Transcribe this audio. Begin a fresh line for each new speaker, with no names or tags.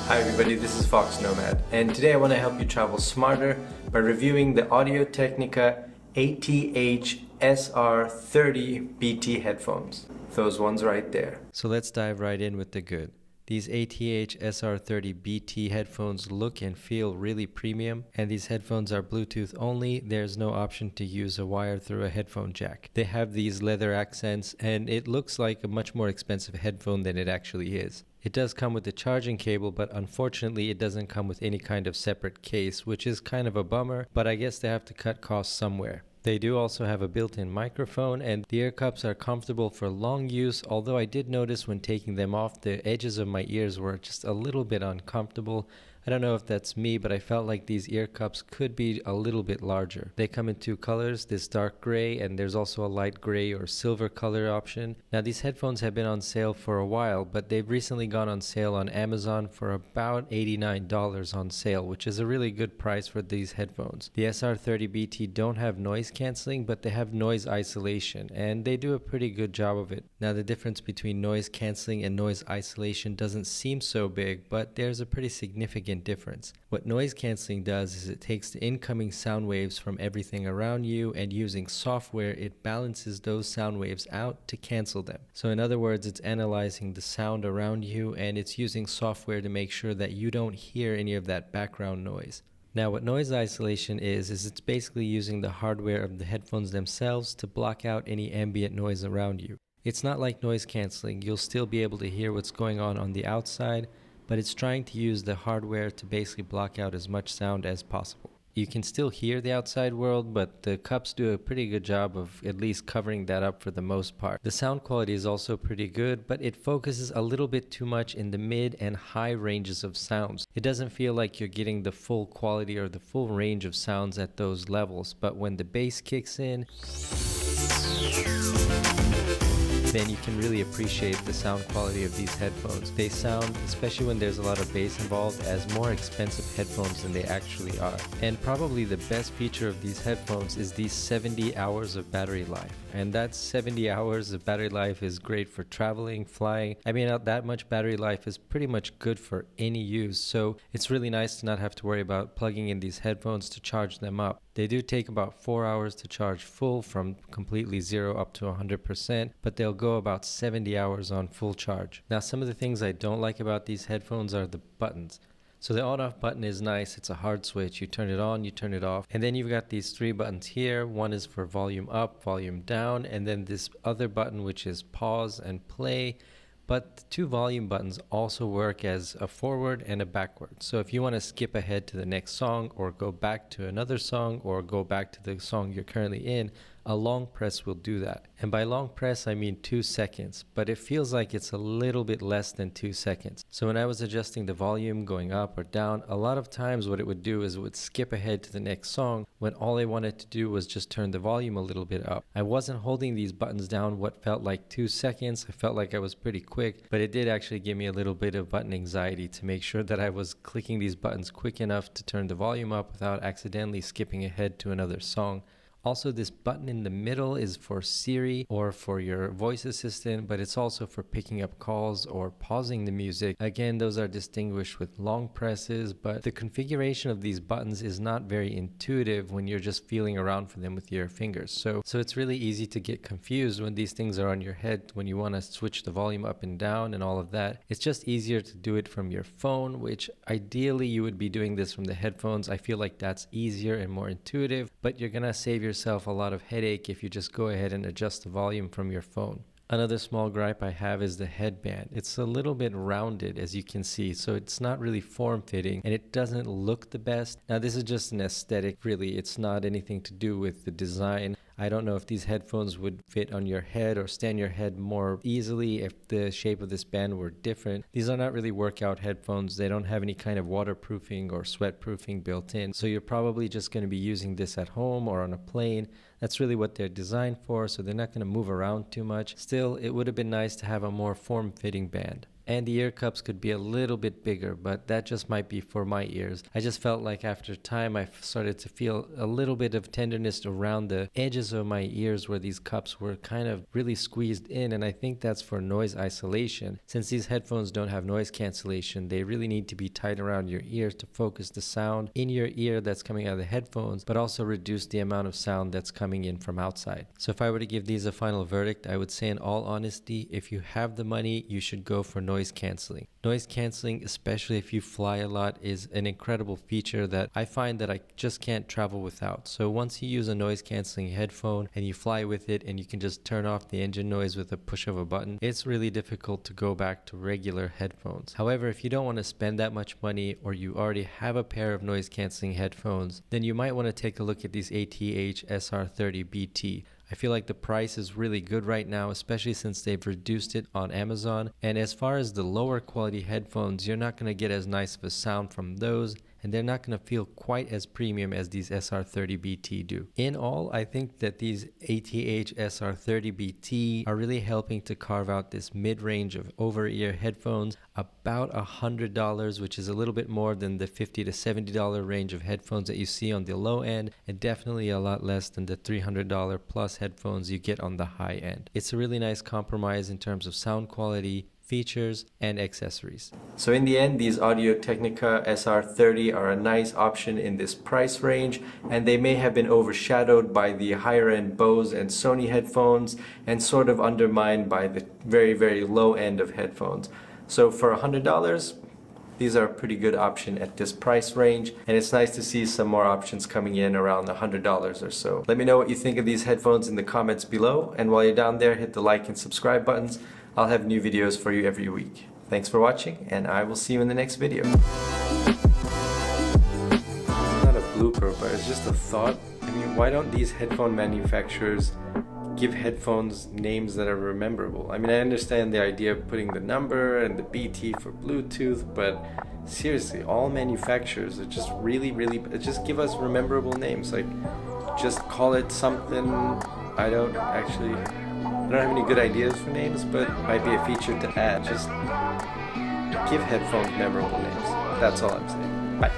Hi everybody, this is foXnoMad, and today I want to help you travel smarter by reviewing the Audio Technica ATH-SR30BT headphones. Those ones right there. So let's dive right in with the good. These ATH-SR30BT headphones look and feel really premium, and these headphones are Bluetooth only. There's no option to use a wire through a headphone jack. They have these leather accents, and it looks like a much more expensive headphone than it actually is. It does come with a charging cable, but unfortunately it doesn't come with any kind of separate case, which is kind of a bummer, but I guess they have to cut costs somewhere. They do also have a built-in microphone, and the ear cups are comfortable for long use, although I did notice when taking them off, the edges of my ears were just a little bit uncomfortable. I don't know if that's me, but I felt like these ear cups could be a little bit larger. They come in two colors, this dark gray, and there's also a light gray or silver color option. Now these headphones have been on sale for a while, but they've recently gone on sale on Amazon for about $89 on sale, which is a really good price for these headphones. The SR30BT don't have noise canceling, but they have noise isolation, and they do a pretty good job of it. Now the difference between noise canceling and noise isolation doesn't seem so big, but there's a pretty significant difference. What noise canceling does is it takes the incoming sound waves from everything around you, and using software it balances those sound waves out to cancel them. So in other words, it's analyzing the sound around you, and it's using software to make sure that you don't hear any of that background noise. Now what noise isolation is it's basically using the hardware of the headphones themselves to block out any ambient noise around you. It's not like noise canceling. You'll still be able to hear what's going on the outside, but it's trying to use the hardware to basically block out as much sound as possible. You can still hear the outside world, but the cups do a pretty good job of at least covering that up for the most part. The sound quality is also pretty good, but it focuses a little bit too much in the mid and high ranges of sounds. It doesn't feel like you're getting the full quality or the full range of sounds at those levels, but when the bass kicks in, then you can really appreciate the sound quality of these headphones. They sound, especially when there's a lot of bass involved, as more expensive headphones than they actually are. And probably the best feature of these headphones is these 70 hours of battery life. And that 70 hours of battery life is great for traveling, flying. I mean, that much battery life is pretty much good for any use. So it's really nice to not have to worry about plugging in these headphones to charge them up. They do take about 4 hours to charge full from completely zero up to 100%, but they'll go about 70 hours on full charge. Now, some of the things I don't like about these headphones are the buttons. So the on-off button is nice. It's a hard switch. You turn it on, you turn it off. And then you've got these three buttons here. One is for volume up, volume down, and then this other button which is pause and play. But the two volume buttons also work as a forward and a backward. So if you want to skip ahead to the next song or go back to another song or go back to the song you're currently in, a long press will do that. And by long press, I mean 2 seconds, but it feels like it's a little bit less than 2 seconds. So when I was adjusting the volume going up or down, a lot of times what it would do is it would skip ahead to the next song when all I wanted to do was just turn the volume a little bit up. I wasn't holding these buttons down what felt like 2 seconds. I felt like I was pretty quick, but it did actually give me a little bit of button anxiety to make sure that I was clicking these buttons quick enough to turn the volume up without accidentally skipping ahead to another song. Also, this button in the middle is for Siri or for your voice assistant, but it's also for picking up calls or pausing the music. Again, those are distinguished with long presses, but the configuration of these buttons is not very intuitive when you're just feeling around for them with your fingers. So it's really easy to get confused when these things are on your head when you want to switch the volume up and down and all of that. It's just easier to do it from your phone, which ideally you would be doing this from the headphones. I feel like that's easier and more intuitive, but you're gonna save yourself a lot of headache if you just go ahead and adjust the volume from your phone. Another small gripe I have is the headband. It's a little bit rounded, as you can see, so it's not really form-fitting and it doesn't look the best. Now this is just an aesthetic, really. It's not anything to do with the design. I don't know if these headphones would fit on your head or stand your head more easily if the shape of this band were different. These are not really workout headphones. They don't have any kind of waterproofing or sweatproofing built in. So you're probably just going to be using this at home or on a plane. That's really what they're designed for, so they're not going to move around too much. Still, it would have been nice to have a more form-fitting band. and the ear cups could be a little bit bigger, but that just might be for my ears. I just felt like after time I started to feel a little bit of tenderness around the edges of my ears where these cups were kind of really squeezed in, and I think that's for noise isolation. Since these headphones don't have noise cancellation, they really need to be tight around your ear to focus the sound in your ear that's coming out of the headphones, but also reduce the amount of sound that's coming in from outside. So if I were to give these a final verdict, I would say in all honesty, if you have the money, you should go for noise cancelling. Noise cancelling, especially if you fly a lot, is an incredible feature that I find that I just can't travel without. So once you use a noise cancelling headphone and you fly with it and you can just turn off the engine noise with a push of a button, it's really difficult to go back to regular headphones. However, if you don't want to spend that much money, or you already have a pair of noise cancelling headphones, then you might want to take a look at these ATH-SR30BT. I feel like the price is really good right now, especially since they've reduced it on Amazon. And as far as the lower quality headphones, you're not going to get as nice of a sound from those, and they're not going to feel quite as premium as these SR30BT do. In all, I think that these ATH-SR30BT are really helping to carve out this mid-range of over-ear headphones, about $100, which is a little bit more than the $50 to $70 range of headphones that you see on the low end, and definitely a lot less than the $300 plus headphones you get on the high end. It's a really nice compromise in terms of sound quality, features, and accessories. So in the end, these Audio Technica SR30 are a nice option in this price range, and they may have been overshadowed by the higher end Bose and Sony headphones and sort of undermined by the very low end of headphones. So for $100, these are a pretty good option at this price range, and it's nice to see some more options coming in around $100 or so. Let me know what you think of these headphones in the comments below, and while you're down there, hit the like and subscribe buttons. I'll have new videos for you every week. Thanks for watching, and I will see you in the next video. It's not a blooper, but it's just a thought. I mean, why don't these headphone manufacturers give headphones names that are rememberable? I mean, I understand the idea of putting the number and the BT for Bluetooth, but seriously, all manufacturers are just really, just give us rememberable names. Like, just call it something. I don't have any good ideas for names, but it might be a feature to add. Just give headphones memorable names. That's all I'm saying. Bye.